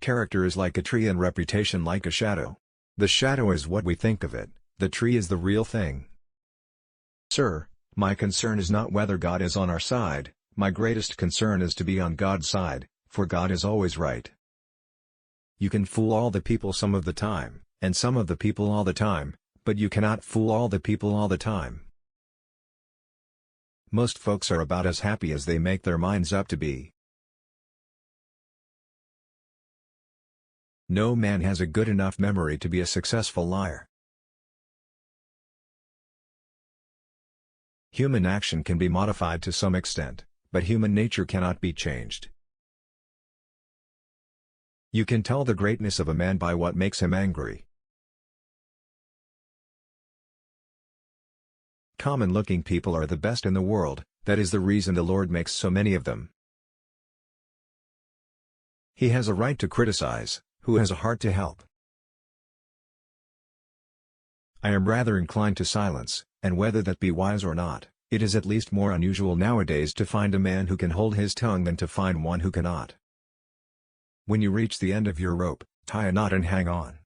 Character is like a tree and reputation like a shadow. The shadow is what we think of it, the tree is the real thing. Sir, my concern is not whether God is on our side, my greatest concern is to be on God's side, for God is always right. You can fool all the people some of the time, and some of the people all the time, but you cannot fool all the people all the time. Most folks are about as happy as they make their minds up to be. No man has a good enough memory to be a successful liar. Human action can be modified to some extent, but human nature cannot be changed. You can tell the greatness of a man by what makes him angry. Common-looking people are the best in the world, that is the reason the Lord makes so many of them. He has a right to criticize, who has a heart to help. I am rather inclined to silence, and whether that be wise or not, it is at least more unusual nowadays to find a man who can hold his tongue than to find one who cannot. When you reach the end of your rope, tie a knot and hang on.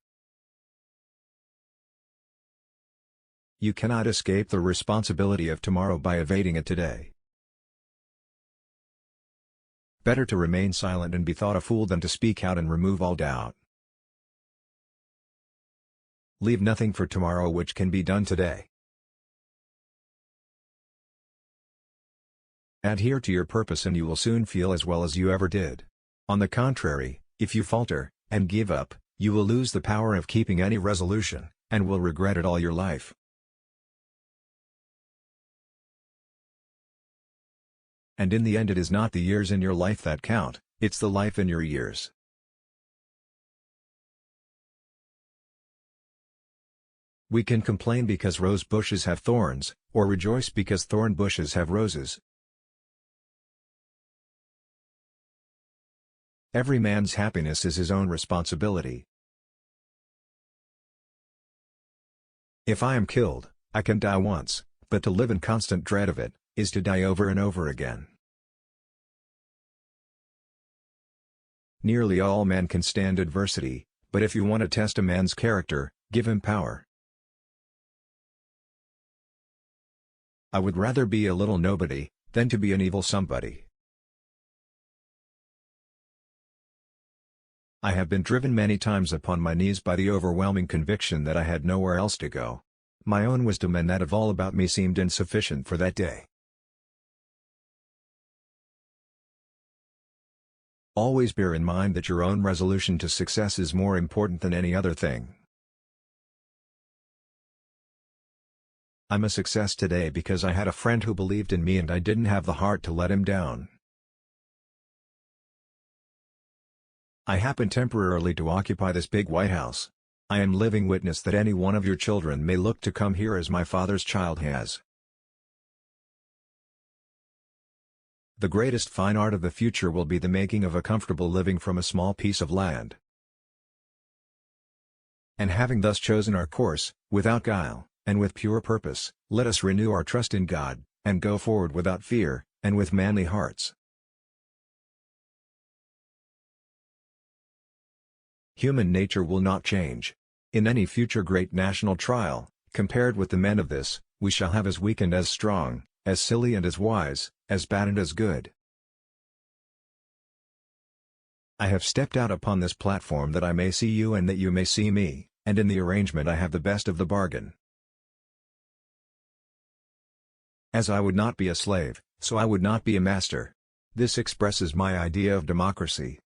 You cannot escape the responsibility of tomorrow by evading it today. Better to remain silent and be thought a fool than to speak out and remove all doubt. Leave nothing for tomorrow which can be done today. Adhere to your purpose and you will soon feel as well as you ever did. On the contrary, if you falter, and give up, you will lose the power of keeping any resolution, and will regret it all your life. And in the end it is not the years in your life that count, it's the life in your years. We can complain because rose bushes have thorns, or rejoice because thorn bushes have roses. Every man's happiness is his own responsibility. If I am killed, I can die once, but to live in constant dread of it, is to die over and over again. Nearly all men can stand adversity, but if you want to test a man's character, give him power. I would rather be a little nobody, than to be an evil somebody. I have been driven many times upon my knees by the overwhelming conviction that I had nowhere else to go. My own wisdom and that of all about me seemed insufficient for that day. Always bear in mind that your own resolution to success is more important than any other thing. I'm a success today because I had a friend who believed in me and I didn't have the heart to let him down. I happen temporarily to occupy this big White House. I am living witness that any one of your children may look to come here as my father's child has. The greatest fine art of the future will be the making of a comfortable living from a small piece of land. And having thus chosen our course, without guile, and with pure purpose, let us renew our trust in God, and go forward without fear, and with manly hearts. Human nature will not change. In any future great national trial, compared with the men of this, we shall have as weak and as strong, as silly and as wise, as bad and as good. I have stepped out upon this platform that I may see you and that you may see me, and in the arrangement I have the best of the bargain. As I would not be a slave, so I would not be a master. This expresses my idea of democracy.